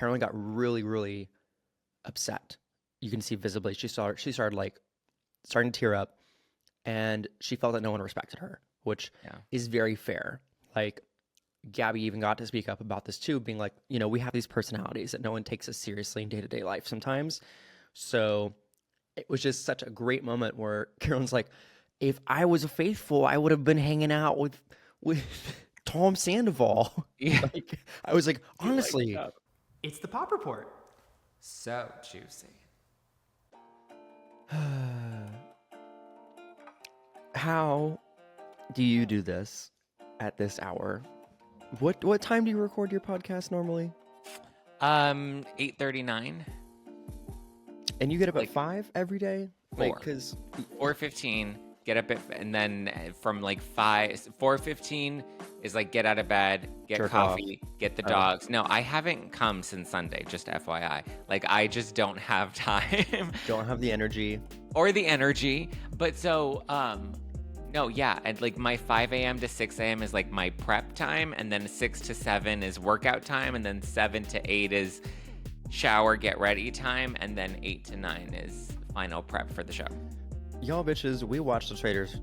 Carolyn got really, really upset. You can see visibly she started like starting to tear up, and she felt that no one respected her, which Yeah. is very fair. Like Gabby even got to speak up about this too, being like, we have these personalities that no one takes us seriously in day-to-day life sometimes. So it was just such a great moment where Carolyn's like, if I was faithful, I would have been hanging out with Tom Sandoval. Yeah. Like I was like, You like honestly, that. It's the Pop Report. So juicy. how do you do this at this hour? What time do you record your podcast normally? 8:39. And you get up Like at 5 every day? 4. Because 4:15. Get up and then from like 4:15 is like get out of bed, get Jerk coffee, get the Oh. dogs. No, I haven't come since Sunday, just FYI. Like I just don't have time don't have the energy. or the energy. But so no, yeah, and like my 5 a.m. to 6 a.m. is like my prep time, and then 6 to 7 is workout time, and then 7 to 8 is shower, get ready time, and then 8 to 9 is final prep for the show. Y'all bitches, we watched the Traitors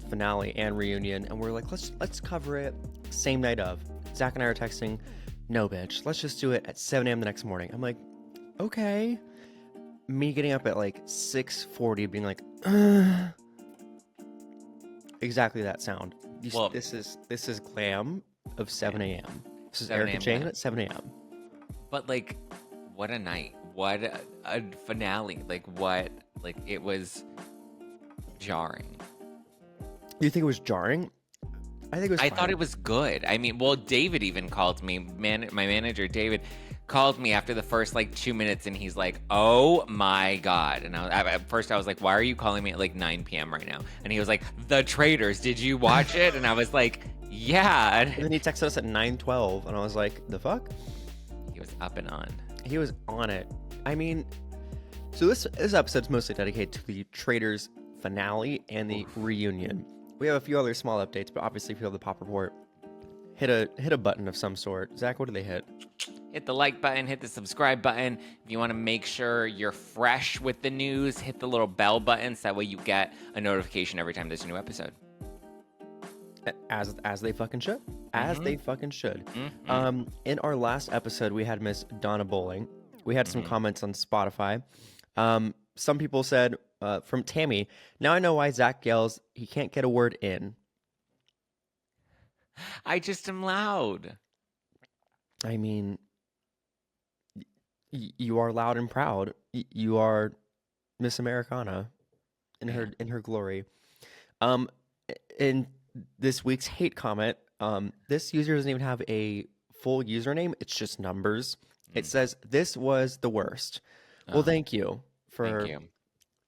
finale and reunion, and we're like, let's cover it same night of. Zach and I are texting, no bitch, let's just do it at 7 a.m. the next morning. I'm like, okay. Me getting up at like 6:40, being like, ugh. Exactly that sound. Well- this is glam of 7 a.m. This is 7 Erica a.m., Jane yeah. at 7 a.m. But like, what a night! What a finale! Like what? Like it was jarring. You think it was jarring? I think it was I fine. thought it was good. I mean, well, David even called me. My manager David called me after the first like 2 minutes, and he's like, "Oh my god!" And at first I was like, "Why are you calling me at like 9 p.m. right now?" And he was like, "The Traitors. Did you watch it?" And I was like, "Yeah." And then he texted us at 9:12, and I was like, the fuck? He was up and on. He was on it. I mean, so this episode's mostly dedicated to the Traitors finale and the reunion. We have a few other small updates, but obviously if you have the Pop Report, hit a button of some sort. Zach, what do they hit? Hit the like button, hit the subscribe button. If you want to make sure you're fresh with the news, hit the little bell button so that way you get a notification every time there's a new episode. As they fucking should. As they fucking should. Mhm. In our last episode, we had Miss Donna Bowling. We had some comments on Spotify. Some people said, from Tammy, now I know why Zach yells, he can't get a word in. I just am loud. I mean, you are loud and proud. You are Miss Americana in her glory. In this week's hate comment, this user doesn't even have a full username. It's just numbers. It says, this was the worst. Well, thank you for Thank you.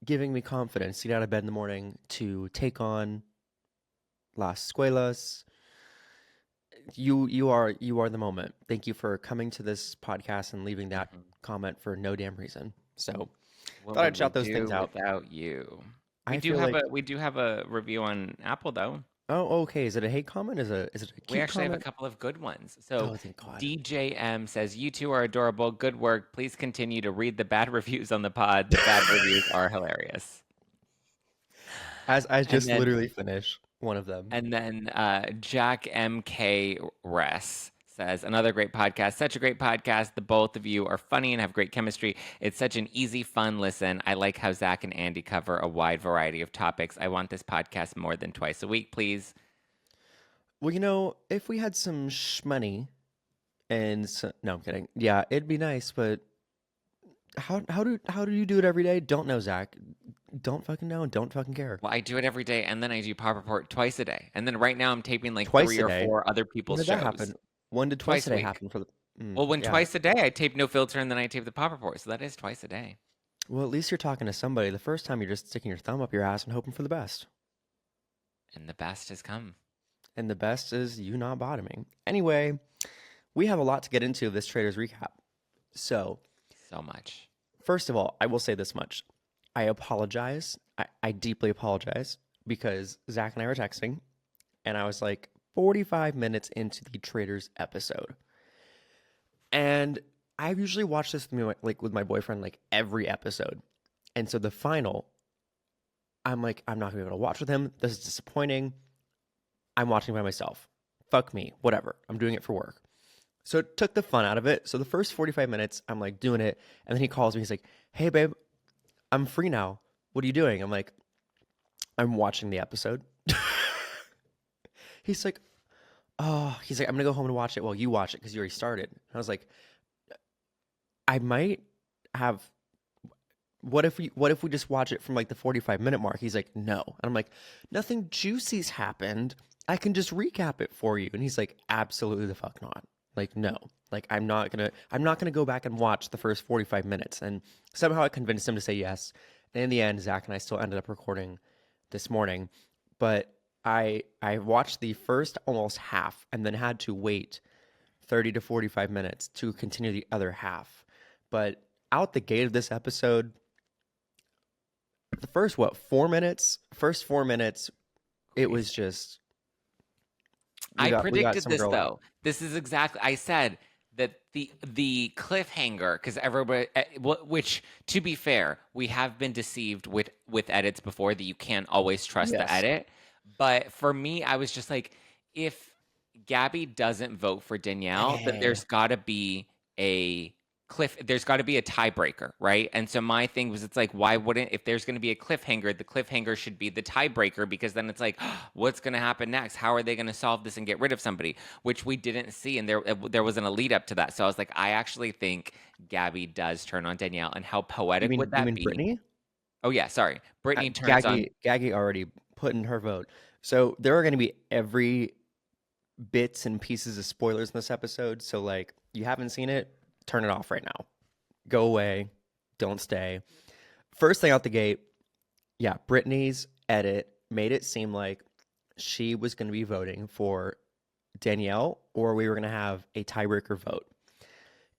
giving me confidence to get out of bed in the morning to take on Las Escuelas. You are the moment. Thank you for coming to this podcast and leaving that comment for no damn reason. So What thought I'd would shout we those things do out. without you. I We do feel have like- we do have a review on Apple though. Oh, okay. Is it a hate comment? Is it a cute We actually comment? have a couple of good ones. So Oh, thank God. DJM says, "You two are adorable. Good work. Please continue to read the bad reviews on the pod. The bad reviews are hilarious." As I just then- literally finished one of them. And then Jack MK Res says, "Another great podcast. Such a great podcast. The both of you are funny and have great chemistry. It's such an easy, fun listen. I like how Zach and Andy cover a wide variety of topics. I want this podcast more than twice a week, please." Well, if we had some shmoney and no, I'm kidding. Yeah, it'd be nice, but how do you do it every day? Don't know, Zach. Don't fucking know and don't fucking care. Well, I do it every day, and then I do Pop Report twice a day. And then right now I'm taping like Twice 3 a or day? 4 other When people's did shows. that happen? When did Twice twice a a day week. happen for the? Well, when yeah. twice a day I tape No Filter, and then I tape the Pop Report. So that is twice a day. Well, at least you're talking to somebody. The first time you're just sticking your thumb up your ass and hoping for the best. And the best has come. And the best is you not bottoming. Anyway, we have a lot to get into this Traitors recap. So, So much. first of all, I will say this much. I apologize. I deeply apologize because Zach and I were texting, and I was like 45 minutes into the Traitors episode. And I usually watch this with like with my boyfriend like every episode, and so the final, I'm like, I'm not gonna be able to watch with him. This is disappointing. I'm watching by myself. Fuck me, whatever. I'm doing it for work. So it took the fun out of it. So the first 45 minutes, I'm like doing it, and then he calls me. He's like, "Hey, babe, I'm free now. What are you doing?" I'm like, "I'm watching the episode." He's like, "Oh," he's like, "I'm gonna go home and watch it." Well, you watch it because you already started. I was like, "I might have. What if we just watch it from like the 45-minute mark?" He's like, "No," and I'm like, "Nothing juicy's happened. I can just recap it for you." And he's like, "Absolutely the fuck not. Like, no. Like, I'm not gonna go back and watch the first 45 minutes." And somehow I convinced him to say yes. And in the end, Zach and I still ended up recording this morning. But I watched the first almost half and then had to wait 30 to 45 minutes to continue the other half. But out the gate of this episode, the first what 4 minutes, first 4 minutes, it was Crazy. just I we got predicted some this girl out. though. This is exactly I said that the cliffhanger because everybody which to be fair we have been deceived with edits before that you can't always trust the Yes. edit, but for me I was just like if Gabby doesn't vote for Danielle then Eh. there's got to be a tiebreaker, right? And so my thing was, it's like, why wouldn't, if there's going to be a cliffhanger, the cliffhanger should be the tiebreaker because then it's like, what's going to happen next? How are they going to solve this and get rid of somebody? Which we didn't see, and there wasn't a lead up to that. So I was like, I actually think Gabby does turn on Danielle, and how You poetic would mean you that mean be? Brittany? Oh yeah, sorry, Brittany turns on. Gaggy already put in her vote. So there are going to be every bits and pieces of spoilers in this episode. So like you haven't seen it, turn it off right now. Go away. Don't stay. First thing out the gate, yeah, Brittany's edit made it seem like she was going to be voting for Danielle or we were going to have a tiebreaker vote.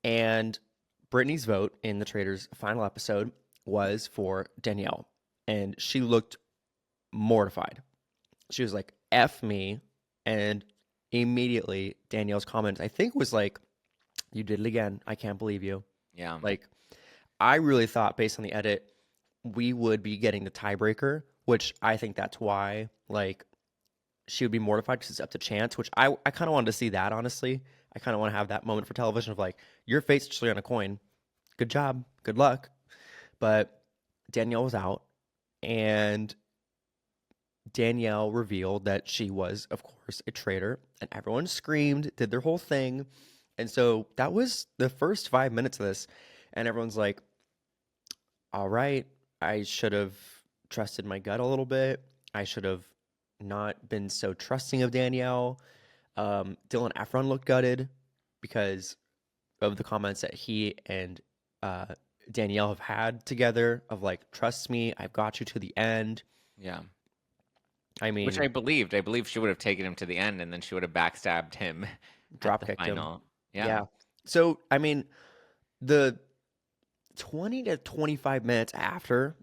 And Brittany's vote in the Traitors final episode was for Danielle. And she looked mortified. She was like, F me. And immediately Danielle's comment, I think, was like, "You did it again. I can't believe you." Yeah, Like, I really thought based on the edit, we would be getting the tiebreaker, which I think that's why, like, she would be mortified because it's up to chance, which I kind of wanted to see that, honestly. I kind of want to have that moment for television of like, your fate's actually on a coin. Good job. Good luck. But Danielle was out, and Danielle revealed that she was, of course, a traitor, and everyone screamed, did their whole thing. And so that was the first 5 minutes of this. And everyone's like, all right, I should have trusted my gut a little bit. I should have not been so trusting of Danielle. Dylan Efron looked gutted because of the comments that he and uh, Danielle have had together of like, trust me, I've got you to the end. yeah. I Which mean, I believed. I believed she would have taken him to the end, and then she would have backstabbed him at drop the kicked him. final. Yeah, Yeah. So, I mean, the 20 to 25 minutes after,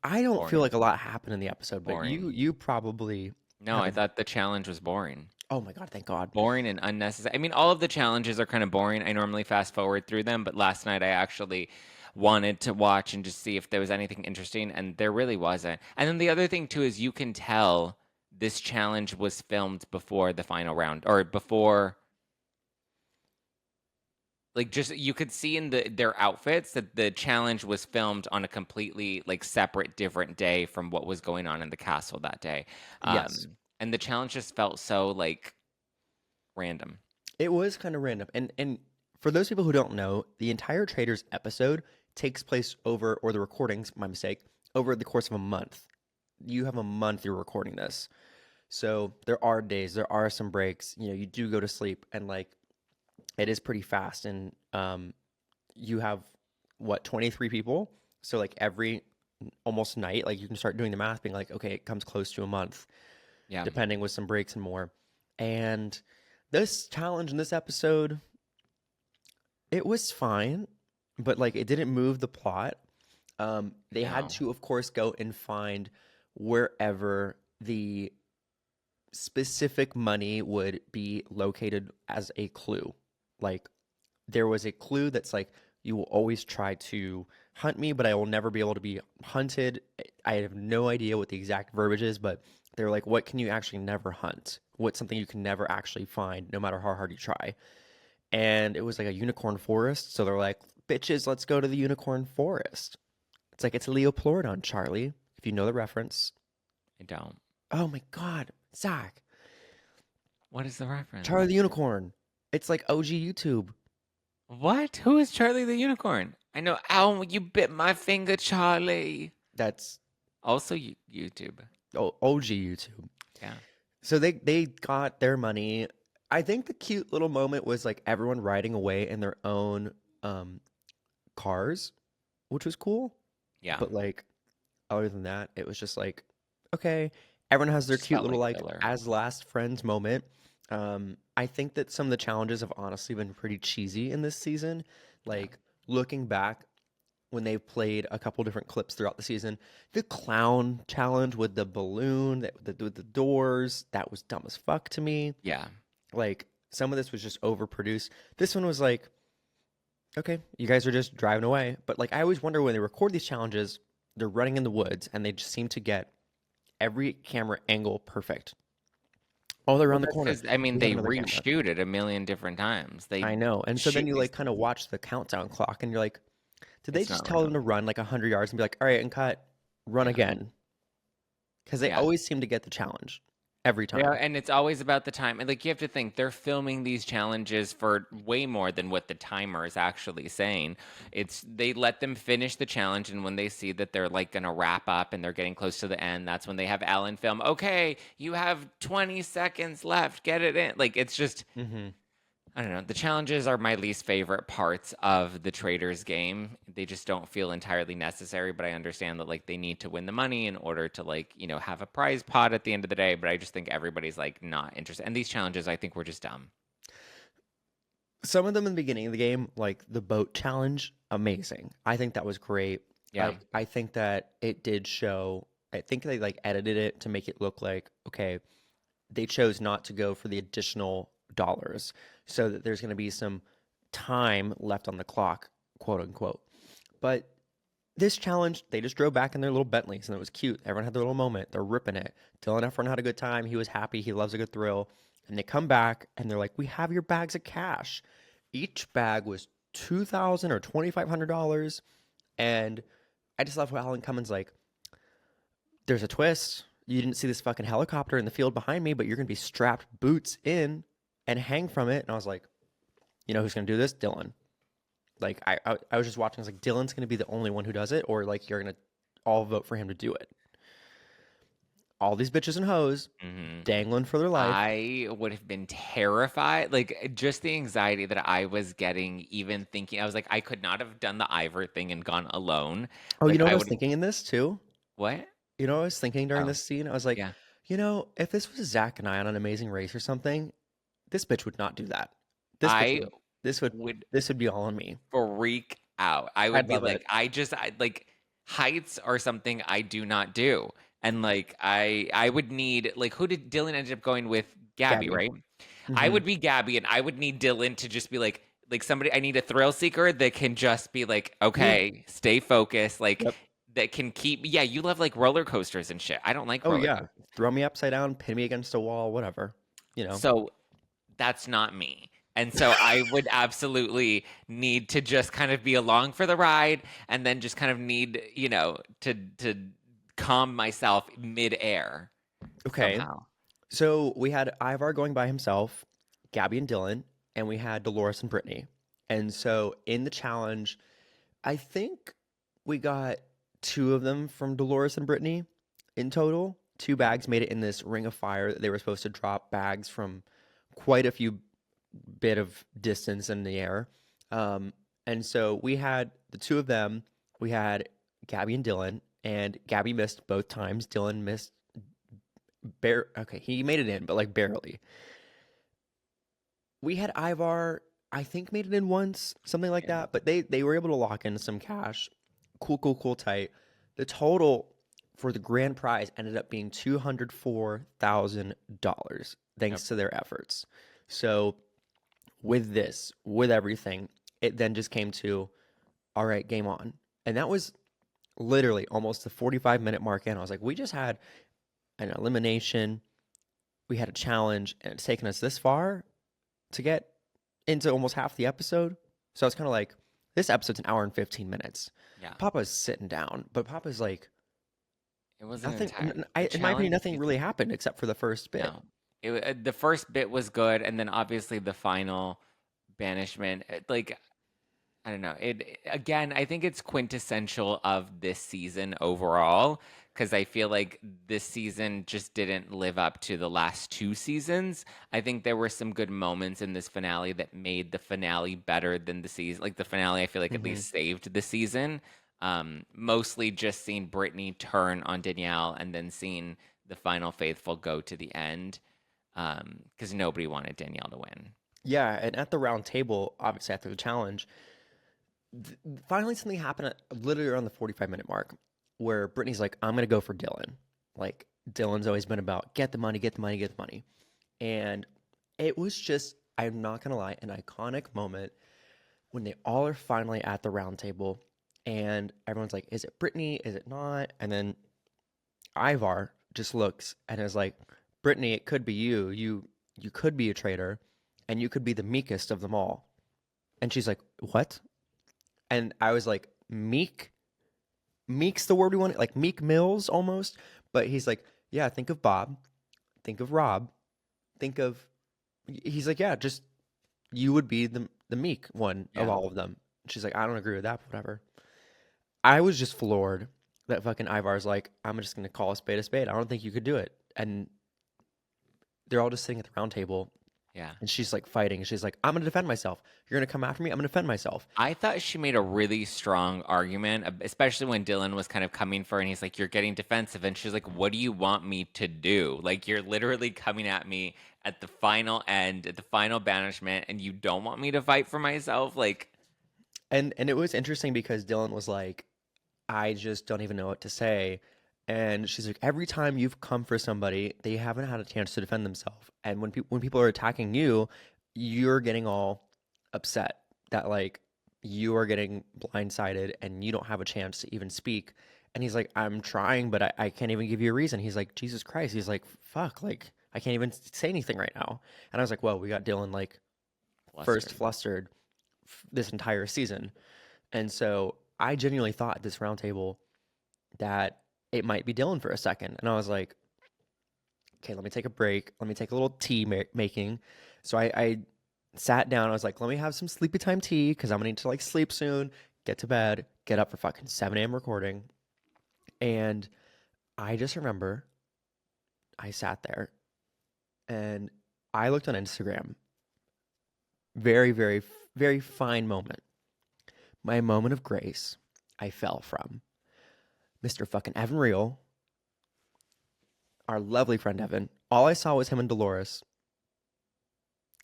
I don't feel boring, like a lot happened in the episode, but boring. you probably No, have I a, thought the challenge was boring. oh my God, thank God. Boring and unnecessary. I mean, all of the challenges are kind of boring. I normally fast forward through them, but last night I actually wanted to watch and just see if there was anything interesting, and there really wasn't. And then the other thing too is you can tell this challenge was filmed before the final round or before like just you could see in their outfits that the challenge was filmed on a completely like separate different day from what was going on in the castle that day. Yes. And the challenge just felt so like random. It was kind of random. And for those people who don't know, the entire Traders episode takes place over, or the recordings, my mistake, over the course of a month. You have a month you're recording this. So there are days, there are some breaks. You know, you do go to sleep, and like it is pretty fast. And you have what 23 people. So like every almost night, like you can start doing the math, being like, okay, it comes close to a month, Yeah. depending with some breaks and more. And this challenge in this episode, it was fine, but like it didn't move the plot. They had No. to, of course, go and find wherever the specific money would be located as a clue. Like there was a clue that's like You will always try to hunt me, but I will never be able to be hunted. I have no idea what the exact verbiage is, but they're like, what can you actually never hunt? What's something you can never actually find, no matter how hard you try? And it was like a unicorn forest. So they're like, bitches, let's go to the unicorn forest. It's like it's Leopleurodon, Charlie, if you know the reference. I don't. Oh my God, Zach, What is the Charlie reference? the Unicorn. It's like OG YouTube. What? Who is Charlie the Unicorn? I know. Ow, you bit my finger, Charlie. That's Also, YouTube. OG YouTube. Yeah. So they got their money. I think the cute little moment was like everyone riding away in their own um cars, which was cool. Yeah. But like other than that, it was just like okay, everyone has their Just cute felt little like like filler. as last friends moment. I think that some of the challenges have honestly been pretty cheesy in this season. Yeah. Like looking back when they've played a couple different clips throughout the season, the clown challenge with the balloon, with the doors, that was dumb as fuck to me. Yeah. Like some of this was just overproduced. This one was like, okay, you guys are just driving away. But like I always wonder when they record these challenges, they're running in the woods and they just seem to get every camera angle perfect. Oh, they're Well, around the that's corner. because I mean We have they another camera. reshoot it a million different times. They I know. And so then shoot you these like kind of things. watch the countdown clock and you're like, did they It's just not tell them real. to run like 100 yards and be like, all right, and cut, run Yeah. again? Because they Yeah. always seem to get the challenge every Yeah, time. and it's always about the time. And like you have to think they're filming these challenges for way more than what the timer is actually saying. It's they let them finish the challenge, and when they see that they're like gonna wrap up and they're getting close to the end, that's when they have Alan film. Okay, you have 20 seconds left. Get it in. Like it's just Hmm. I don't know. The challenges are my least favorite parts of the Traitors game. They just don't feel entirely necessary, but I understand that like they need to win the money in order to like, have a prize pot at the end of the day, but I just think everybody's like not interested. And these challenges I think were just dumb. Some of them in the beginning of the game, like the boat challenge, amazing. I think that was great. Yeah. Like I think that it did show. I think they like edited it to make it look like okay, they chose not to go for the additional dollars, so that there's going to be some time left on the clock, quote unquote. But this challenge, they just drove back in their little Bentleys and it was cute. Everyone had their little moment. They're ripping it. Dylan Efron had a good time. He was happy. He loves a good thrill. And they come back and they're like, "We have your bags of cash." Each bag was $2,000 or $2,500. And I just love how Alan Cummins like, "There's a twist. You didn't see this fucking helicopter in the field behind me, but you're gonna be strapped boots in and hang from it." And I was like, "You know who's gonna do this? Dylan." Like I was just watching. I was like, Dylan's gonna be the only one who does it, or like you're gonna all vote for him to do it. All these bitches and hoes Hmm. dangling for their life. I would have been terrified. Like just the anxiety that I was getting, even thinking, I was like, I could not have done the Ivor thing and gone alone. Oh, you Like know what I I was would, thinking in this too? what? You know what I was thinking during Oh, this scene? I was like, yeah. if this was Zach and I on an Amazing Race or something, this bitch would not do that. This bitch I would. This would. would This would be all on me. freak out. I would I'd be love like, it. like heights are something I do not do. And like I would need like who did Dylan ended up going with Gabby, Gabby. right? I Hmm. would be Gabby and I would need Dylan to just be like somebody I need a thrill seeker that can just be like, Yeah. okay, stay focused, like Yep. that can keep yeah, you love like roller coasters and shit. I don't like Oh roller yeah. coasters. Throw me upside down, pin me against a wall, whatever. You know. So that's not me. And so I would absolutely need to just kind of be along for the ride and then just kind of need, to calm myself midair Okay. somehow. So we had Ivar going by himself, Gabby and Dylan, and we had Dolores and Brittany. And so in the challenge, I think we got two of them from Dolores and Brittany in total. Two Yeah. bags made it in this ring of fire. They were supposed to drop bags from quite a few bit of distance in the air. And so we had the two of them. We had Gabby and Dylan, and Gabby missed both times. Dylan missed okay, he made it in, but like barely. We had Ivar, I think made it in once, something like Yeah. that, but they were able to lock in some cash. Cool, cool, cool, tight. The total for the grand prize ended up being $204,000 Yep. thanks to their efforts. So, with everything, it then just came to, okay, you guys are just driving away. Like, what can you actually never hunt? What's something you can never actually find, no matter how hard you try? It then just came to all right, game on. And that was literally almost the 45-minute mark in. I was like, we just had an elimination, we had a challenge, and it's taken us this far to get into almost half the episode. So it's kind of like, this episode's an hour and 15 minutes. Yeah, Papa's sitting down, but Papa's like, it wasn't nothing, entire. The in my opinion, challenge nothing really season. happened except for the first bit. No, the first bit was good, and then obviously the final banishment. Like I don't know. It again, I think it's quintessential of this season overall because I feel like this season just didn't live up to the last two seasons. I think there were some good moments in this finale that made the finale better than the season. Like the finale, I feel like at Hmm. least saved the season. Mostly just seeing Brittany turn on Danielle and then seeing the final faithful go to the end because nobody wanted Danielle to win. Yeah, and at the round table, obviously after the challenge, finally something happened at literally around the 45-minute mark where Brittany's like, I'm gonna go for Dylan. Like Dylan's always been about get the money, get the money, get the money. And it was just, I'm not gonna lie, an iconic moment when they all are finally at the round table and everyone's like, is it Brittany? Is it not? And then Ivar just looks and is like, Brittany, it could be you. You could be a traitor and you could be the meekest of them all. And she's like, what? And I was like, meek? Meek's the word we want, like Meek Mills almost. But he's like, yeah, think of Bob, think of Rob, think of. He's like, yeah, just you would be the meek one of Yeah. all of them. She's like, I don't agree with that, but whatever. I was just floored that fucking Ivar's like, I'm just gonna call a spade a spade. I don't think you could do it. And they're all just sitting at the round table, Yeah. and she's like fighting. She's like, I'm gonna defend myself. You're gonna come after me. I'm gonna defend myself. I thought she made a really strong argument, especially when Dylan was kind of coming for her and he's like, you're getting defensive. And she's like, what do you want me to do? Like, you're literally coming at me at the final end, at the final banishment, and you don't want me to fight for myself? Like, And it was interesting because Dylan was like, I just don't even know what to say. And she's like, every time you've come for somebody, they haven't had a chance to defend themselves. And when people are attacking you, you're getting all upset that like you are getting blindsided and you don't have a chance to even speak. And he's like, I'm trying, but I can't even give you a reason. He's like, Jesus Christ. He's like, fuck, like I can't even say anything right now. And I was like, well, we got Dylan like first flustered. flustered this entire season. And so I genuinely thought at this roundtable that it might be Dylan for a second. And I was like, okay, let me take a break. Let me take a little tea making. So I sat down. I was like, let me have some sleepy time tea because I'm going to need to like sleep soon, get to bed, get up for fucking 7 a.m. recording. And I just remember I sat there and I looked on Instagram. Very, very, very fine moment. My moment of grace I fell from Mr. fucking Evan Real, our lovely friend Evan. All I saw was him and Dolores.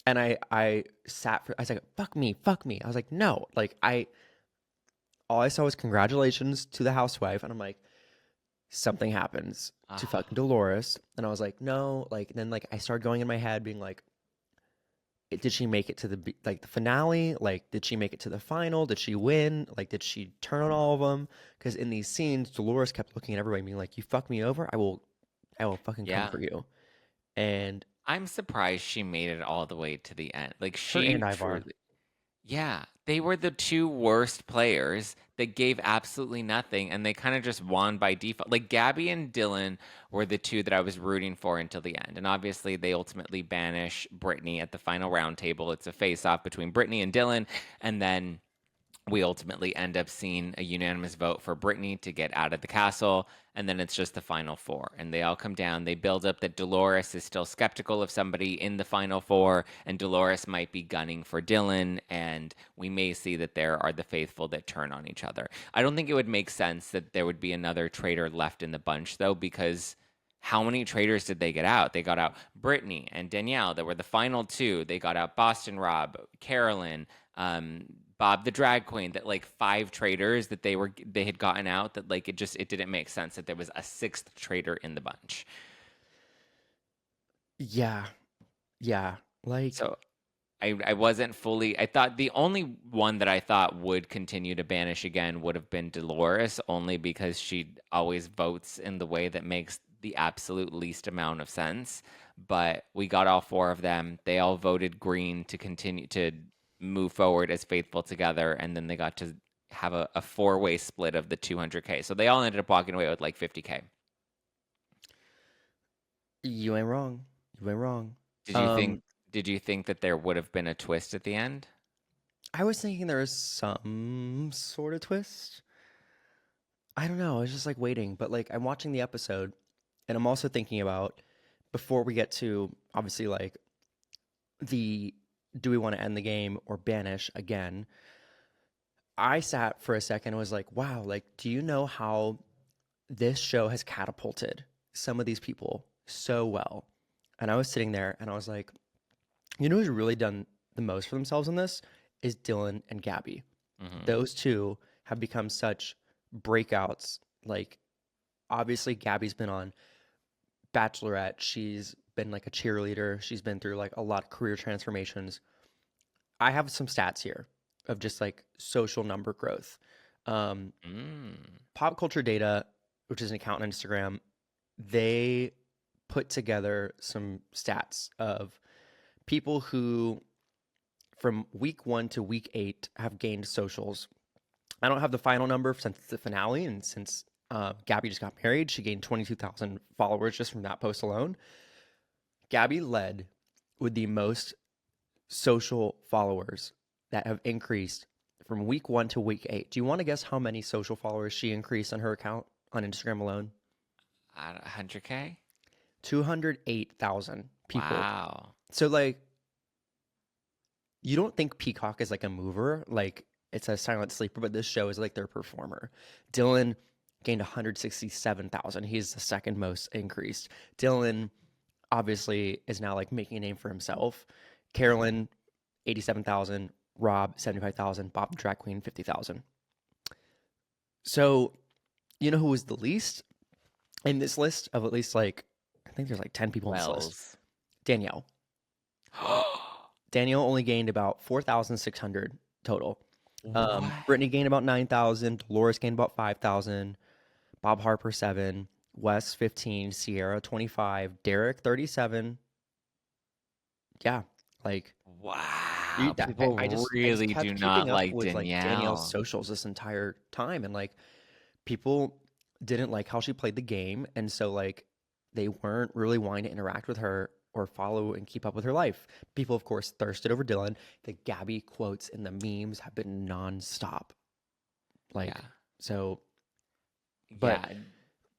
And I sat for, I was like, fuck me, fuck me. I was like, no. Like, all I saw was congratulations to the housewife. And I'm like, something happens to Ah, fucking Dolores. And I was like, no. Like, and then like, I started going in my head being like, did she make it to like the finale? Like, did she make it to the final? Did she win? Like, did she turn on all of them? Because in these scenes, Dolores kept looking at everybody, being like, "You fuck me over, I will fucking come yeah. for you." And I'm surprised she made it all the way to the end. Like, her and she Ivar, truly. Yeah, they were the two worst players that gave absolutely nothing, and they kind of just won by default. Like Gabby and Dylan were the two that I was rooting for until the end, and obviously they ultimately banish Brittany at the final round table. It's a face-off between Brittany and Dylan, and then we ultimately end up seeing a unanimous vote for Brittany to get out of the castle, and then it's just the final four. And they all come down. They build up that Dolores is still skeptical of somebody in the final four, and Dolores might be gunning for Dylan, and we may see that there are the faithful that turn on each other. I don't think it would make sense that there would be another traitor left in the bunch, though, because how many traitors did they get out? They got out Brittany and Danielle. That were the final two. They got out Boston Rob, Carolyn, um, Bob the drag queen. That like five traitors that they had gotten out. That like it didn't make sense that there was a sixth traitor in the bunch. yeah, yeah, like So I wasn't fully. I thought the only one that I thought would continue to banish again would have been Dolores, only because she always votes in the way that makes the absolute least amount of sense. But we got all four of them. They all voted green to continue to move forward as faithful together, and then they got to have a four-way split of the 200K. So they all ended up walking away with like 50K. You ain't wrong. You ain't wrong. Did you think? Um, Did you think that there would have been a twist at the end? I was thinking there was some sort of twist. I don't know. I was just like waiting, but like I'm watching the episode, and I'm also thinking about before we get to obviously like the do we want to end the game or banish again. I sat for a second and was like, wow, like, do you know how this show has catapulted some of these people so well? And I was sitting there and I was like, you know who's really done the most for themselves in this is Dylan and Gabby. Hmm. Those two have become such breakouts. Like, obviously, Gabby's been on Bachelorette. She's been like a cheerleader. She's been through like a lot of career transformations. I have some stats here of just like social number growth. Um, Mm. Pop Culture Data, which is an account on Instagram, they put together some stats of people who from week 1 to week 8 have gained socials. I don't have the final number since the finale and since Gabby just got married. She gained 22,000 followers just from that post alone. Gabby led with the most social followers that have increased from week 1 to week 8. Do you want to guess how many social followers she increased on her account on Instagram alone? 100K? 208,000 people. Wow. So, like, you don't think Peacock is like a mover, like it's a silent sleeper, but this show is like their performer. Dylan gained 167,000. He's the second most increased. Dylan obviously is now like making a name for himself. Carolyn, 87,000. Rob, 75,000. Bob the Drag Queen, 50,000. So, you know who was the least in this list of at least like, I think there's like 10 people in this list? Wells. Danielle. Danielle only gained about 4,600 total. What? Brittany gained about 9,000. Dolores gained about 5,000. Bob Harper, 7. Wes, 15. Sierra, 25. Derek, 37. Yeah, like Wow. I People just really do kept not keeping up like with like Danielle's Danielle. socials this entire time, and like people didn't like how she played the game, and so like they weren't really wanting to interact with her or follow and keep up with her life. People, of course, thirsted over Dylan. The Gabby quotes and the memes have been nonstop. Like Yeah. so, but Yeah.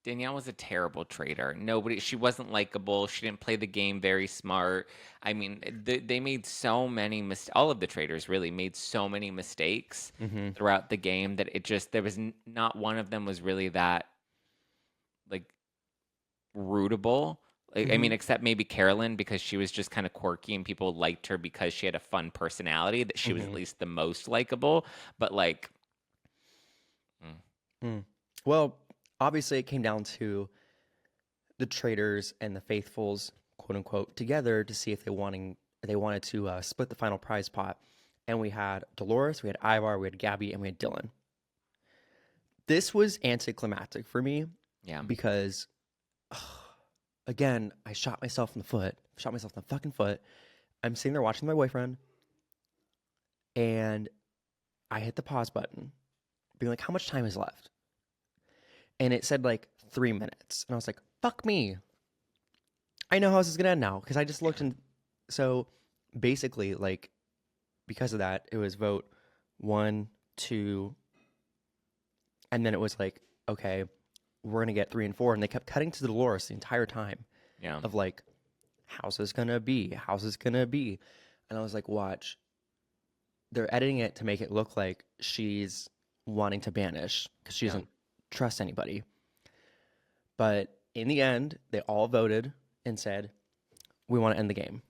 Danielle was a terrible traitor. She wasn't likable. She didn't play the game very smart. I mean, they made so many all of the traders really made so many mistakes mhm, throughout the game that it just, there was not one of them was really that like rootable. Like, I mean, mhm. except maybe Carolyn because she was just kind of quirky and people liked her because she had a fun personality, that she was at Mhm. least the most likable. But like, mm, Mm. Well, obviously, it came down to the traitors and the faithfuls, quote unquote, together to see if they wanted to split the final prize pot. And we had Dolores, we had Ivar, we had Gabby, and we had Dylan. This was anticlimactic for me yeah. because, again, I shot myself in the foot, shot myself in the fucking foot. I'm sitting there watching my boyfriend, and I hit the pause button, being like, "How much time is left?" And it said like 3 minutes, and I was like, "Fuck me! I know how this is gonna end now," because I just looked and so basically, like because of that, it was vote one, two, and then it was like, okay, we're gonna get 3 and 4, and they kept cutting to Dolores the entire time Yeah. of like, how's this gonna be? How's this gonna be? And I was like, watch, they're editing it to make it look like she's wanting to banish because she Yeah. doesn't trust anybody. But in the end, they all voted and said, we want to end the game.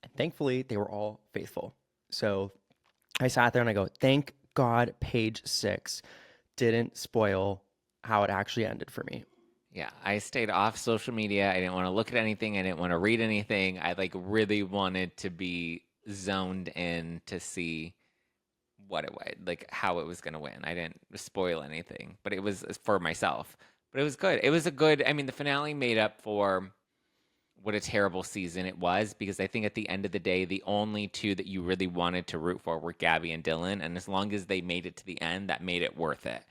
And thankfully, they were all faithful. So I sat there and I go, thank God page 6 didn't spoil how it actually ended for me. Yeah, I stayed off social media. I didn't want to look at anything. I didn't want to read anything. I like really wanted to be zoned in to see what it was, like how it was going to win. I didn't spoil anything, but it was for myself. But it was good. It was a good, I mean, the finale made up for what a terrible season it was because I think at the end of the day, the only two that you really wanted to root for were Gabby and Dylan. And as long as they made it to the end, that made it worth it.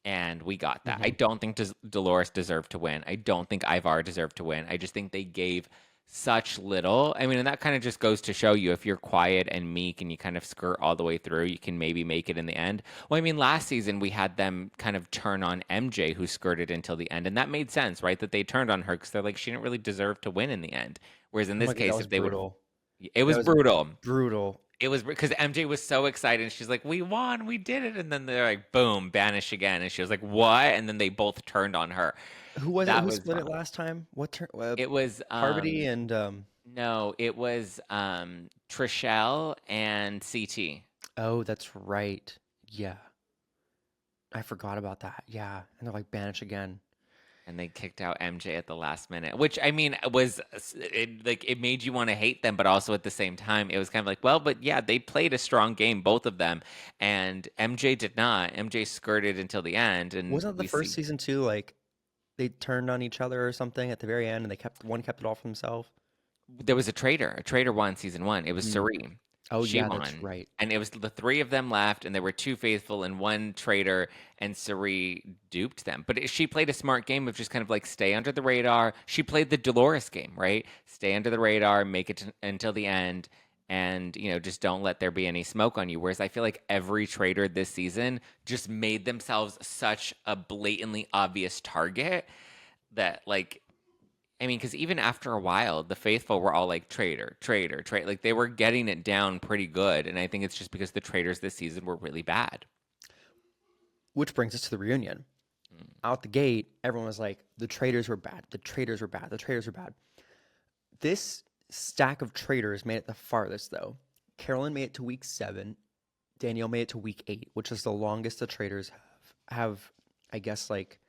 And we got that. I Hmm. don't think Dolores deserved to win. I don't think Ivar deserved to win. I just think they gave such little. I mean, and that kind of just goes to show you if you're quiet and meek and you kind of skirt all the way through, you can maybe make it in the end. Well, I mean, last season we had them kind of turn on MJ, who skirted until the end, and that made sense, right? That they turned on her because they're like, she didn't really deserve to win in the end. Whereas in Oh this my god, that case, was if they would, brutal. it That was was brutal. brutal. It was because MJ was so excited. And she's like, "We won, we did it!" And then they're like, "Boom, banish again!" And she was like, "What?" And then they both turned on her. Who was it That who was split it fun. last time? What turn? It was Parvati and no, it was Trishelle and CT. oh, that's right. Yeah, I forgot about that. Yeah, and they're like banish again. And they kicked out MJ at the last minute, which I mean was like it made you want to hate them, but also at the same time it was kind of like, well, but yeah, they played a strong game, both of them, and MJ did not. MJ skirted until the end, and Wasn't the we first see season too like they turned on each other or something at the very end, and they kept it all for himself? there was a traitor. A traitor won season one. It was Mm. Serene. Oh She yeah, that's won. right. And it was the three of them left, and there were two faithful and one traitor, and Serene duped them. But she played a smart game of just kind of like stay under the radar. She played the Dolores game, right? Stay under the radar, make it until the end, and just don't let there be any smoke on you. Whereas I feel like every traitor this season just made themselves such a blatantly obvious target that like I mean, because even after a while, the faithful were all like traitor, traitor, traitor. Like they were getting it down pretty good. And I think it's just because the traitors this season were really bad. Which brings us to the reunion. Mm. Out the gate, everyone was like, the traitors were bad. The traitors were bad. The traitors were bad. This stack of traitors made it the farthest, though. Carolyn made it to week 7. Danielle made it to week 8, which is the longest the traitors have I guess, like,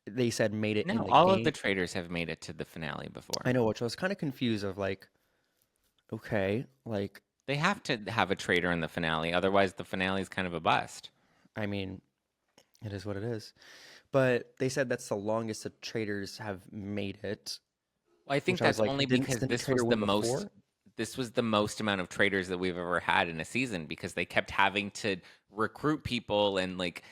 they said made it in No, the all of the game. traitors have made it to the finale before. I know, which I was kind of confused of, like, okay, like, They have to have a traitor in the finale. Otherwise, the finale is kind of a bust. I mean, it is what it is. But they said that's the longest the traitors have made it, Well, I think which I was that's like, only because didn't a traitor win before? this was the most amount of traitors that we've ever had in a season because they kept having to recruit people and like,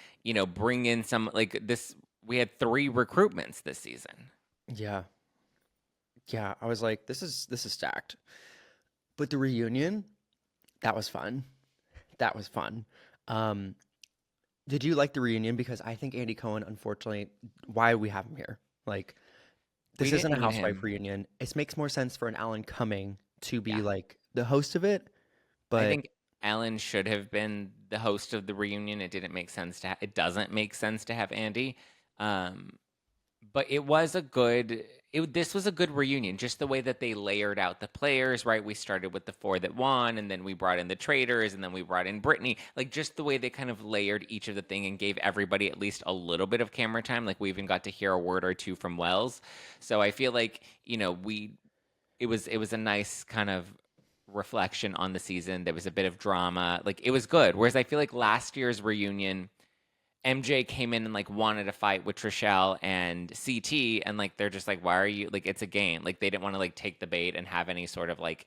bring in some like this we had 3 recruitments this season. Yeah. Yeah, I was like, this is stacked. But the reunion, that was fun. That was fun. Um, did you like the reunion? Because I think Andy Cohen, unfortunately, why we have him here? Like, We this isn't didn't a need housewife him. reunion. It makes more sense for an Alan Cumming to be Yeah. like the host of it. I But think Ellen should have been the host of the reunion. It doesn't make sense to have Andy. Um, but it was a good this was a good reunion, just the way that they layered out the players, right? We started with the 4 that won, and then we brought in the traitors, and then we brought in Brittany. Like just the way they kind of layered each of the thing and gave everybody at least a little bit of camera time. Like we even got to hear a word or two from Wells. So I feel like, we it was a nice kind of reflection on the season. There was a bit of drama. Like it was good. Whereas I feel like last year's reunion, MJ came in and like wanted to fight with Trishelle and CT, and like they're just like, why are you like it's a game? Like they didn't want to like take the bait and have any sort of like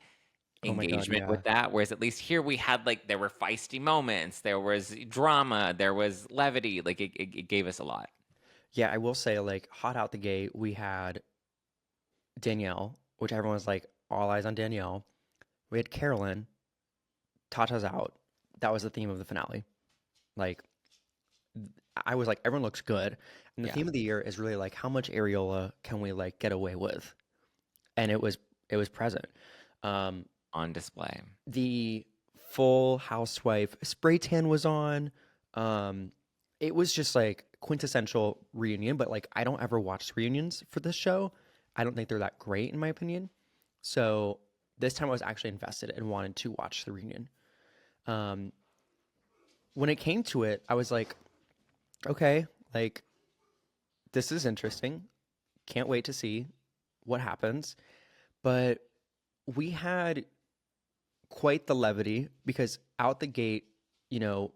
oh my God, engagement yeah. with that. Whereas at least here we had like there were feisty moments, there was drama, there was levity. Like it gave us a lot. Yeah, I will say, like, hot out the gate, we had Danielle, which everyone was like, all eyes on Danielle. We had Carolyn, Tata's out. That was the theme of the finale. Like, I was like, everyone looks good. And the Yeah, theme of the year is really like, how much areola can we like get away with? And it was present. Um, on display. the full housewife spray tan was on. It was just like quintessential reunion, but like I don't ever watch reunions for this show. I don't think they're that great in my opinion. So this time I was actually invested and wanted to watch the reunion. Um, when it came to it, I was like, okay, like this is interesting. Can't wait to see what happens. But we had quite the levity because out the gate, you know,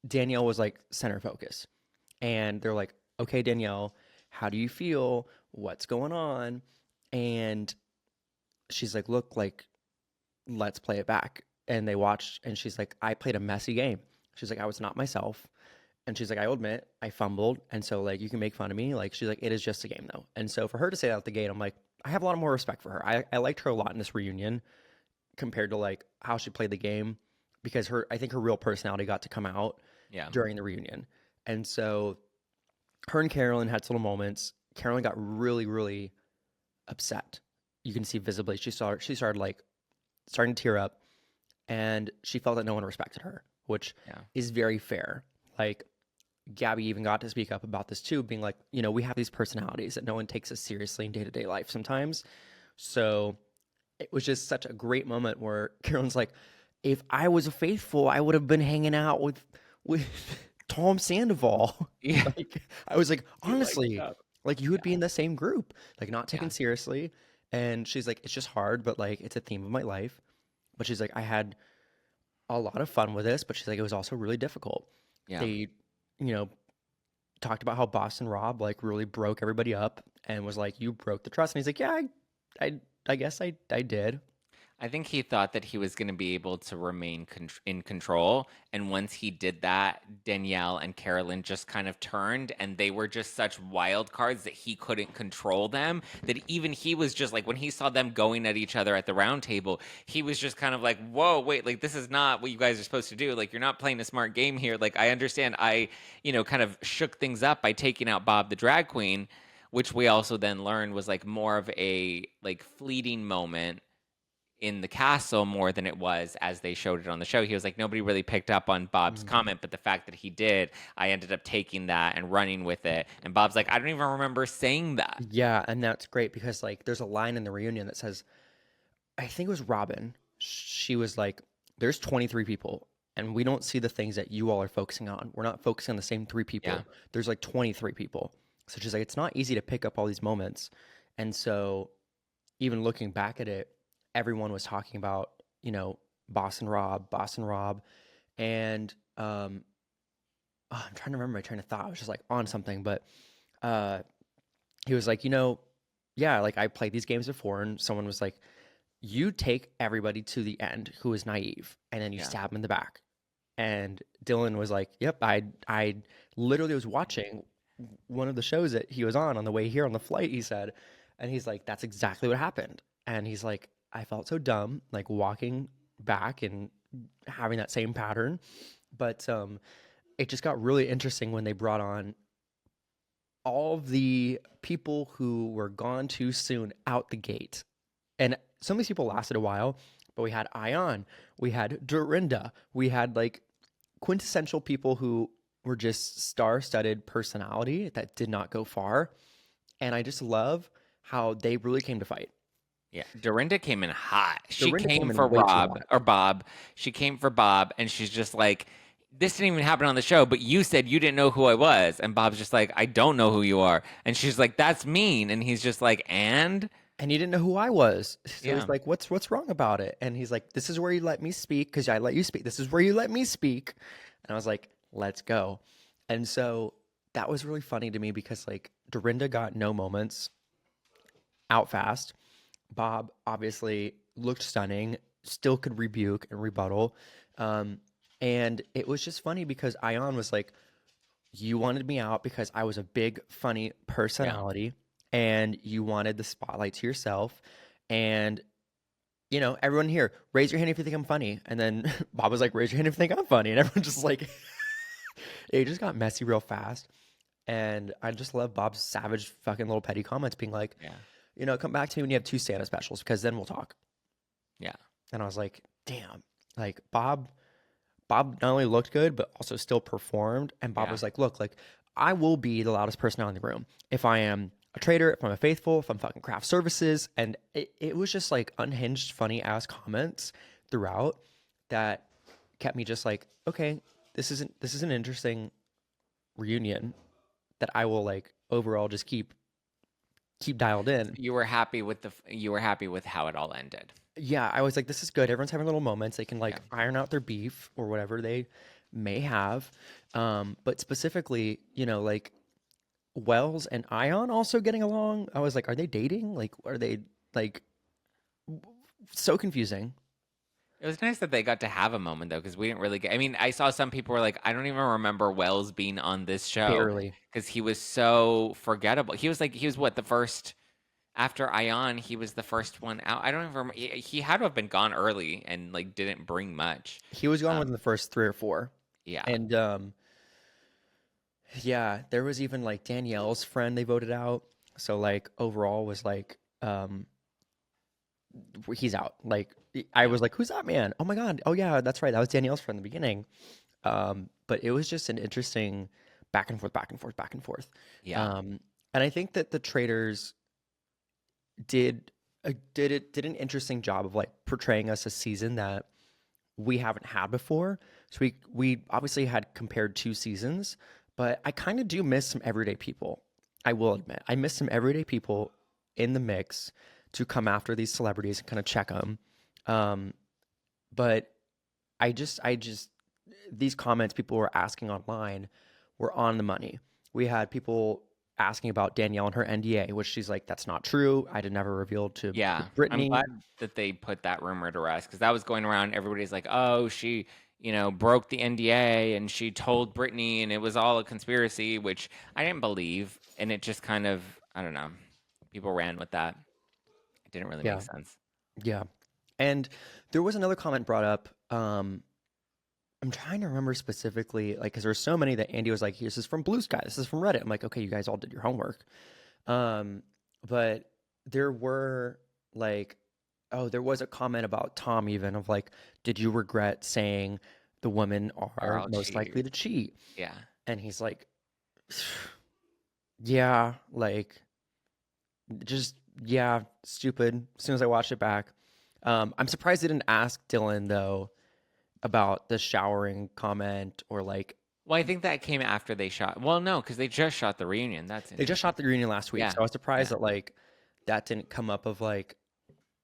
Danielle was like center focus. And they're like, okay, Danielle, how do you feel? What's going on? And she's like, look, like, let's play it back. And they watched, and she's like, I played a messy game. She's like, I was not myself. And she's like, I will admit, I fumbled. And so, like, you can make fun of me. Like, she's like, it is just a game, though. And so, for her to say that out the gate, I'm like, I have a lot more respect for her. I liked her a lot in this reunion compared to, like, how she played the game because I think her real personality got to come out Yeah. during the reunion. And so, her and Carolyn had some little moments. Carolyn got really, really upset. You can see visibly. She started like starting to tear up, and she felt that no one respected her, which Yeah. is very fair. Like Gabby even got to speak up about this too, being like, you know, we have these personalities that no one takes us seriously in day to day life sometimes. So it was just such a great moment where Carolyn's like, if I was a faithful, I would have been hanging out with Tom Sandoval. Yeah. Like I was like, You like honestly, that? like you would be in the same group, like not taken Yeah. seriously. And she's like, it's just hard, but like it's a theme of my life. But she's like, I had a lot of fun with this, but she's like, it was also really difficult. Yeah. They, you know, talked about how Boston Rob like really broke everybody up and was like, you broke the trust. And he's like, yeah, I guess I did. I think he thought that he was going to be able to remain in control. And once he did that, Danielle and Carolyn just kind of turned, and they were just such wild cards that he couldn't control them. That even he was just like, when he saw them going at each other at the round table, he was just kind of like, whoa, wait, like, this is not what you guys are supposed to do. Like, you're not playing a smart game here. Like, I understand kind of shook things up by taking out Bob the drag queen, which we also then learned was like more of a like fleeting moment in the castle more than it was as they showed it on the show. He was like, nobody really picked up on Bob's Mhm. comment, but the fact that he did, I ended up taking that and running with it. And Bob's like, I don't even remember saying that. Yeah, and that's great because like there's a line in the reunion that says, I think it was Robin. She was like, there's 23 people and we don't see the things that you all are focusing on. We're not focusing on the same three Yeah. people. There's like 23 people. So she's like, it's not easy to pick up all these moments. And so even looking back at it, everyone was talking about, you know, Boston Rob. And I'm trying to remember my train of thought. I was just like on something, but uh, he was like, you know, yeah, like I played these games before, and someone was like, you take everybody to the end who is naive, and then you Yeah. stab them in the back. And Dylan was like, yep, I literally was watching one of the shows that he was on the way here on the flight, he said. And he's like, that's exactly what happened. And he's like, I felt so dumb, like walking back and having that same pattern. But it just got really interesting when they brought on all of the people who were gone too soon out the gate. And some of these people lasted a while, but we had Ion, we had Dorinda, we had like quintessential people who were just star-studded personality that did not go far. And I just love how they really came to fight. Yeah. Dorinda came in hot. She Dorinda came came in for way too Rob hot. or Bob. She came for Bob, and she's just like, this didn't even happen on the show, but you said you didn't know who I was. And Bob's just like, I don't know who you are. And she's like, that's mean. And he's just like, and? And he didn't know who I was. So Yeah. he's like, what's wrong about it? And he's like, this is where you let me speak because I let you speak. This is where you let me speak. And I was like, let's go. And so that was really funny to me because like Dorinda got no moments out fast. Bob obviously looked stunning, still could rebuke and rebuttal. Um, and it was just funny because Ion was like, you wanted me out because I was a big, funny Yeah. personality and you wanted the spotlight to yourself. And, you know, everyone here, raise your hand if you think I'm funny. And then Bob was like, raise your hand if you think I'm funny. And everyone just like, it just got messy real fast. And I just love Bob's savage fucking little petty comments being like, Yeah. you know, come back to me when you have two Santa specials because then we'll talk. Yeah. And I was like, damn, like Bob not only looked good, but also still performed. And Bob Yeah. was like, look, like I will be the loudest person out in the room. If I am a traitor, if I'm a faithful, if I'm fucking craft services. And it was just like unhinged, funny ass comments throughout that kept me just like, okay, this is an interesting reunion that I will like overall just keep dialed in. You were happy with how it all ended. Yeah, I was like, this is good. Everyone's having little moments. They can Yeah. like iron out their beef or whatever they may have. But specifically, like Wells and Ion also getting along. I was like, are they dating? Like, are they like so confusing? It was nice that they got to have a moment though, because we didn't really get. I mean, I saw some people were like, I don't even remember Wells being on this show Barely. because he was so forgettable. He was what the first after Ion. He was the first one out. I don't even remember. He had to have been gone early and like didn't bring much. He was gone Um, within the first three or four. yeah, And yeah, there was even like Danielle's friend they voted out. So like overall was like he's out. Like I yeah, was like, who's that man? Oh my God. Oh yeah, that's right. That was Danielle's friend in the beginning. But it was just an interesting back and forth, back and forth, back and forth. yeah, Um, and I think that the traders did an interesting job of like portraying us a season that we haven't had before. So we obviously had compared two seasons, but I kind of do miss some everyday people. I will admit, I miss some everyday people in the mix to come after these celebrities and kind of check them. Um, but I just these comments people were asking online were on the money. We had people asking about Danielle and her NDA, which she's like, that's not true. I did never reveal to yeah. I'm Brittany. glad that they put that rumor to rest because that was going around. Everybody's like, oh, she, broke the NDA and she told Brittany and it was all a conspiracy, which I didn't believe. And it just kind of, I don't know, people ran with that. It didn't really make Yeah, sense. yeah. And there was another comment brought up. I'm trying to remember specifically, like, because there's so many that Andy was like, "This is from Blue Sky. This is from Reddit." I'm like, "Okay, you guys all did your homework." Um, but there were like, oh, there was a comment about Tom even of like, "Did you regret saying the women Are are all most likely cheaters. to cheat?" Yeah. And he's like, "Yeah, like, just yeah, stupid." As soon as I watched it back, I'm surprised they didn't ask Dylan though about the showering comment or like Well, I think that came after they shot. Well, no, because they just shot the reunion. That's they just interesting. shot the reunion last week. Yeah. So I was surprised Yeah. that like that didn't come up of like,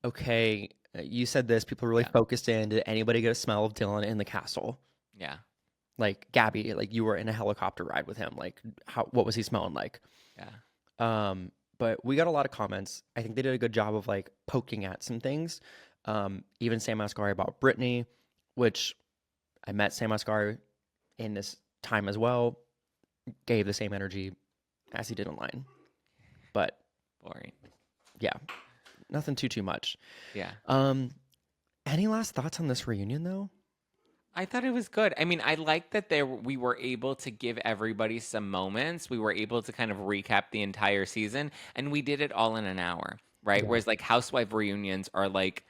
okay, you said this, people really Yeah. focused in. Did anybody get a smell of Dylan in the castle? Yeah. Like Gabby, like you were in a helicopter ride with him. Like what was he smelling like? Yeah. But we got a lot of comments. I think they did a good job of like poking at some things. Even Sam Asghari about Brittany, which I met Sam Asghari in this time as well, gave the same energy as he did online. But Boring. yeah, nothing too much. Yeah. Um, any last thoughts on this reunion though? I thought it was good. I mean, I like that we were able to give everybody some moments. We were able to kind of recap the entire season, and we did it all in an hour, right? Yeah, Whereas like housewife reunions are like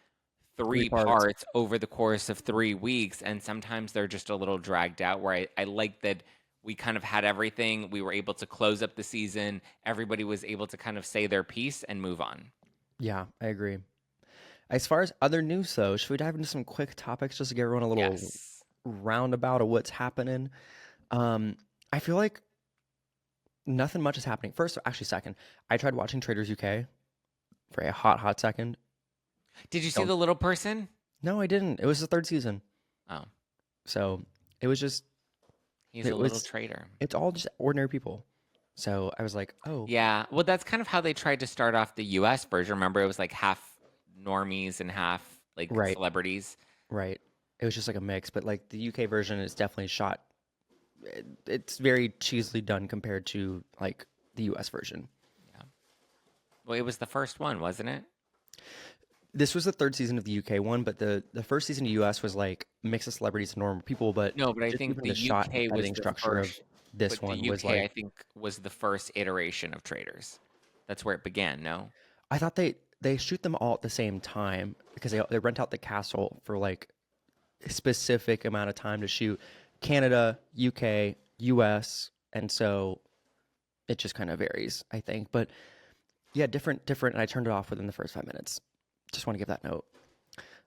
three three parts. parts over the course of 3 weeks, and sometimes they're just a little dragged out. Where I like that we kind of had everything. We were able to close up the season. Everybody was able to kind of say their piece and move on. Yeah, I agree. As far as other news though, should we dive into some quick topics just to give everyone a little Yes. roundabout of what's happening? I feel like nothing much is happening. First, actually, second, I tried watching Traders UK for a hot second. Did you see Don't. the little person? No, I didn't. It was the third season, Oh, so it was just he's a it little was traitor. it's all just ordinary people. So I was like, oh, Yeah, well, that's kind of how they tried to start off the US version. Remember, it was like half normies and half like right, celebrities. right. It was just like a mix, but like the UK version is definitely shot. It's very cheesily done compared to like the US version. Yeah. Well, it was the first one, wasn't it? This was the third season of the UK one, but the first season of US was like mix of celebrities and normal people. But No, but I just think even the the shot UK was editing the structure of first. this But the one was UK, like I think, was the first iteration of Traitors. That's where it began. No. I thought they shoot them all at the same time because they rent out the castle for like a specific amount of time to shoot Canada, UK, US, and so it just kind of varies, I think. But yeah, different. And I turned it off within the first 5 minutes. Just want to give that note.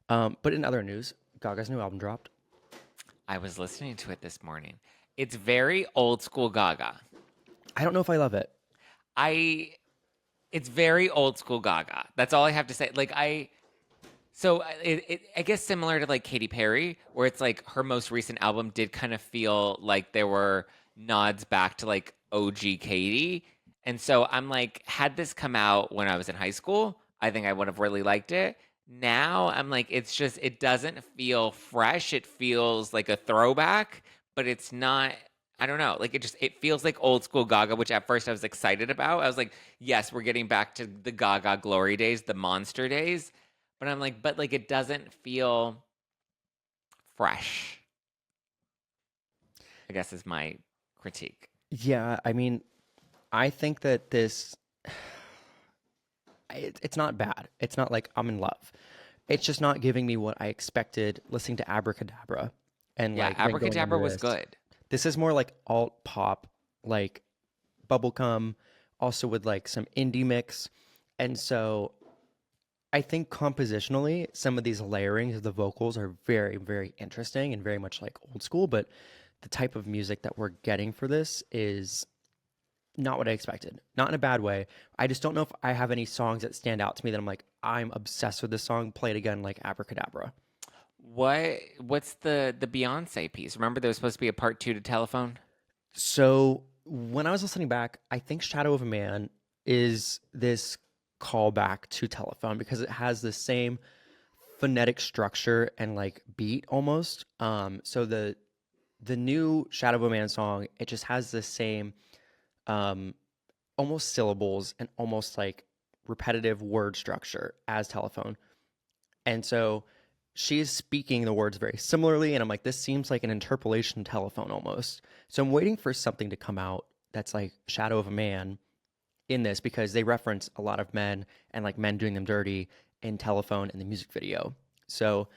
But in other news, Gaga's new album dropped. I was listening to it this morning. It's very old school Gaga. I don't know if I love it. I It's very old school Gaga. That's all I have to say. Like So I guess similar to like Katy Perry, where it's like her most recent album did kind of feel like there were nods back to like OG Katy. And so I'm like, had this come out when I was in high school, I think I would have really liked it. Now I'm like, it's just, it doesn't feel fresh. It feels like a throwback, but it's not. I don't know. Like it feels like old school Gaga, which at first I was excited about. I was like, yes, we're getting back to the Gaga glory days, the monster days. But I'm like, but like it doesn't feel fresh, I guess is my critique. Yeah, I mean, I think that it's not bad. It's not like I'm in love. It's just not giving me what I expected listening to Abracadabra and Yeah, like then going Abracadabra into was this. good. This is more like alt pop, like bubblegum, also with like some indie mix. And so I think compositionally, some of these layerings of the vocals are very, very interesting and very much like old school, but the type of music that we're getting for this is not what I expected. Not in a bad way. I just don't know if I have any songs that stand out to me that I'm like, I'm obsessed with this song. Play it again, like Abracadabra. What's the Beyonce piece? Remember there was supposed to be a part two to Telephone? So when I was listening back, I think Shadow of a Man is this callback to Telephone because it has the same phonetic structure and like beat almost. So the new Shadow of a Man song, it just has the same um almost syllables and almost like repetitive word structure as Telephone. And so she's speaking the words very similarly. And I'm like, this seems like an interpolation Telephone almost. So I'm waiting for something to come out that's like Shadow of a Man in this because they reference a lot of men and like men doing them dirty in Telephone in the music video. So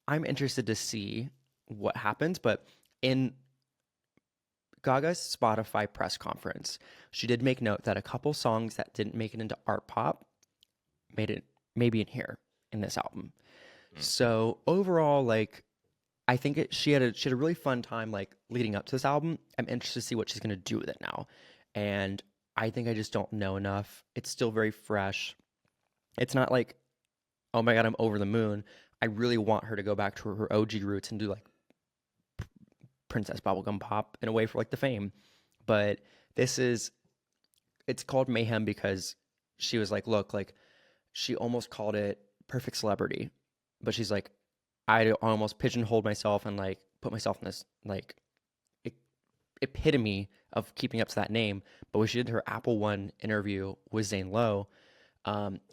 I'm interested to see what happens. But in Gaga's Spotify press conference, she did make note that a couple songs that didn't make it into art pop made it maybe in here in this album. Mm. So overall, like I think she had a really fun time like leading up to this album. I'm interested to see what she's gonna do with it now, and I think I just don't know enough. It's still very fresh. It's not like oh my god, I'm over the moon. I really want her to go back to her OG roots and do like Princess Bubblegum Pop in a way for like the fame. But this is it's called Mayhem because she was like, look, like she almost called it Perfect Celebrity, but she's like, I almost pigeonholed myself and like put myself in this like e- epitome of keeping up to that name. But when she did her Apple One interview with Zane Lowe,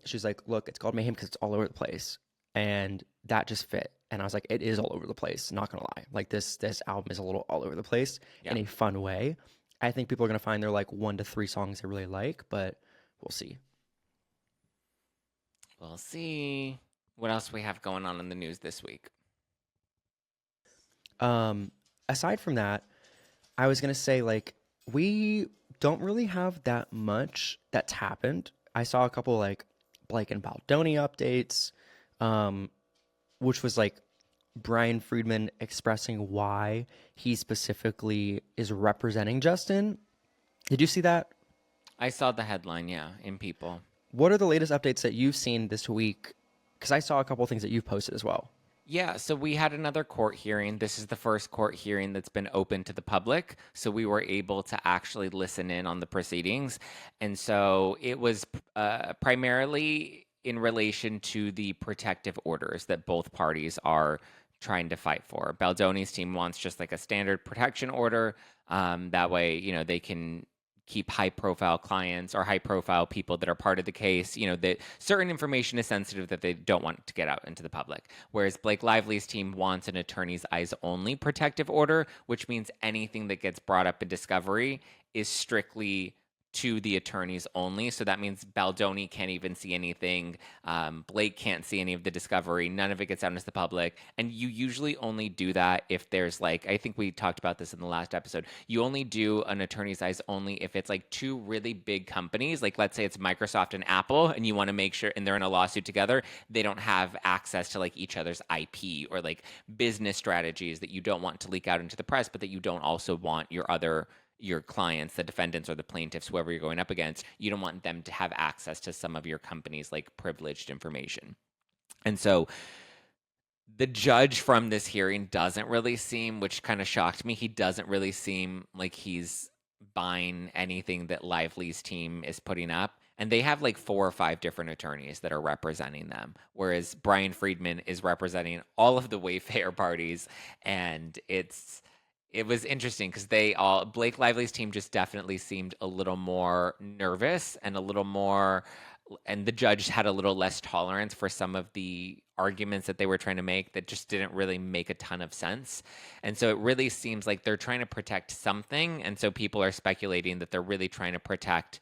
she's like, look, it's called Mayhem because it's all over the place, and that just fit. And I was like, it is all over the place. Not gonna lie, like this album is a little all over the place Yeah, in a fun way. I think people are gonna find their like 1 to 3 songs they really like, but we'll see. we'll see. What else we have going on in the news this week? Um, Aside from that, I was gonna say like we don't really have that much that's happened. I saw a couple like Blake and Baldoni updates, um, which was like Brian Friedman expressing why he specifically is representing Justin. Did you see that? I saw the headline, yeah, in People. What are the latest updates that you've seen this week? Because I saw a couple of things that you've posted as well. Yeah, so we had another court hearing. This is the first court hearing that's been open to the public. So we were able to actually listen in on the proceedings. And so it was primarily in relation to the protective orders that both parties are trying to fight for. Baldoni's team wants just like a standard protection order. That way, they can keep high profile clients or high profile people that are part of the case, that certain information is sensitive that they don't want to get out into the public. Whereas Blake Lively's team wants an attorney's eyes only protective order, which means anything that gets brought up in discovery is strictly to the attorneys only. So that means Baldoni can't even see anything. Blake can't see any of the discovery. None of it gets out into the public. And you usually only do that if there's like, I think we talked about this in the last episode. You only do an attorney's eyes only if it's like two really big companies. Like let's say it's Microsoft and Apple, and you want to make sure, and they're in a lawsuit together, they don't have access to like each other's IP or like business strategies that you don't want to leak out into the press, but that you don't also want your clients, the defendants or the plaintiffs, whoever you're going up against, you don't want them to have access to some of your company's like privileged information. And so the judge from this hearing doesn't really seem, which kind of shocked me, he doesn't really seem like he's buying anything that Lively's team is putting up. And they have like 4 or 5 different attorneys that are representing them, whereas Brian Friedman is representing all of the Wayfair parties. And it was interesting because Blake Lively's team just definitely seemed a little more nervous and a little more, and the judge had a little less tolerance for some of the arguments that they were trying to make that just didn't really make a ton of sense. And so it really seems like they're trying to protect something. And so people are speculating that they're really trying to protect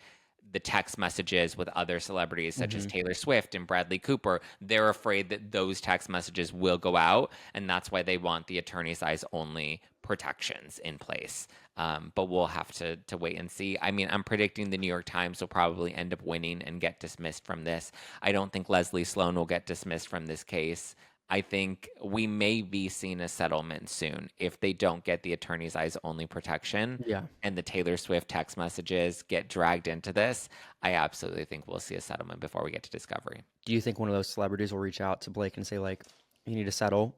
the text messages with other celebrities such as Taylor Swift and Bradley Cooper. They're afraid that those text messages will go out, and that's why they want the attorney's eyes only protections in place. But we'll have to wait and see. I mean, I'm predicting the New York Times will probably end up winning and get dismissed from this. I don't think Leslie Sloan will get dismissed from this case. I think we may be seeing a settlement soon if they don't get the attorney's eyes only protection. Yeah. And the Taylor Swift text messages get dragged into this. I absolutely think we'll see a settlement before we get to discovery. Do you think one of those celebrities will reach out to Blake and say, like, you need to settle?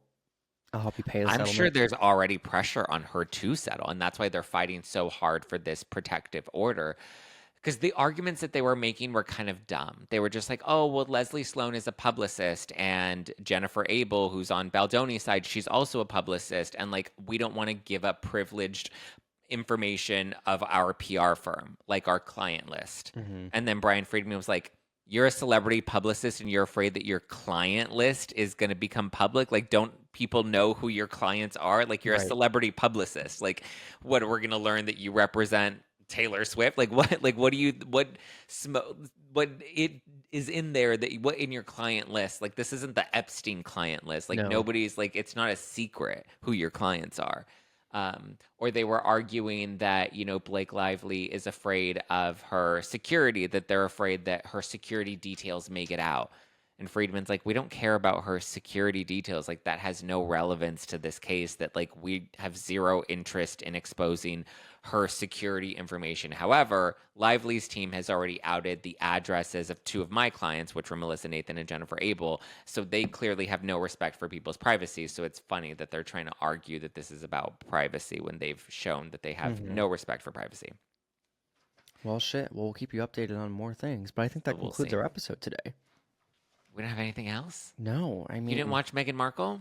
I'll help you pay the I'm settlement. sure there's already pressure on her to settle, and that's why they're fighting so hard for this protective order. Because the arguments that they were making were kind of dumb. They were just like, oh, well, Leslie Sloan is a publicist, and Jennifer Abel, who's on Baldoni's side, she's also a publicist. And like, we don't want to give up privileged information of our PR firm, like our client list. And then Brian Friedman was like, you're a celebrity publicist and you're afraid that your client list is going to become public. Like, don't people know who your clients are? Like, you're a Right. celebrity publicist. Like, what, we're going to learn that you represent Taylor Swift? Like, what it is in there that what in your client list? Like, this isn't the Epstein client list. Like, No. nobody's like, it's not a secret who your clients are. Or they were arguing that, you know, Blake Lively is afraid of her security, that they're afraid that her security details may get out. And Friedman's like, we don't care about her security details. Like, that has no relevance to this case, that like we have zero interest in exposing her security information. However, Lively's team has already outed the addresses of 2 of my clients, which were Melissa Nathan and Jennifer Abel. So they clearly have no respect for people's privacy. So it's funny that they're trying to argue that this is about privacy when they've shown that they have no respect for privacy. Well, shit. We'll keep you updated on more things. But I think that But we'll concludes see. our episode today. We don't have anything else? No, I mean, You didn't watch Meghan Markle?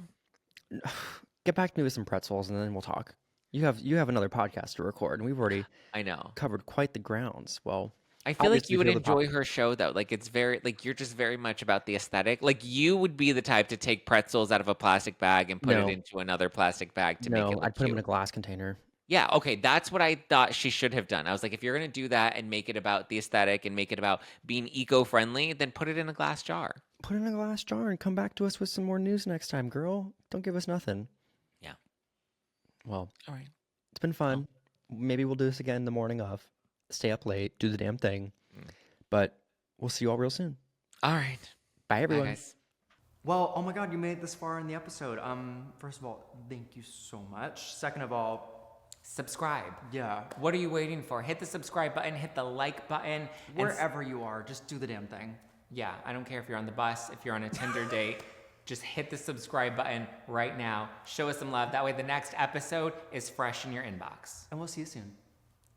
get back to me with some pretzels and then we'll talk. You have another podcast to record, and we've already I know. covered quite the grounds. Well, I feel like obviously you would feel the enjoy her show though. Like, it's very, like, you're just very much about the aesthetic. Like, you would be the type to take pretzels out of a plastic bag and put No. it into another plastic bag to make it look I'd put them cute. in a glass container. Yeah, okay, that's what I thought she should have done. I was like, if you're gonna do that and make it about the aesthetic and make it about being eco-friendly, then put it in a glass jar. Put it in a glass jar and come back to us with some more news next time, girl. Don't give us nothing. Yeah. Well, All right. it's been fun. Maybe we'll do this again the morning of. Stay up late, do the damn thing. But we'll see you all real soon. All right. Bye, everyone. Bye, guys. Well, oh my God, you made it this far in the episode. First of all, thank you so much. Second of all, Subscribe. yeah, What are you waiting for? Hit the subscribe button, hit the like button. wherever you are, just do the damn thing. Yeah, I don't care if you're on the bus, if you're on a Tinder date, just hit the subscribe button right now. Show us some love. That way the next episode is fresh in your inbox. And we'll see you soon.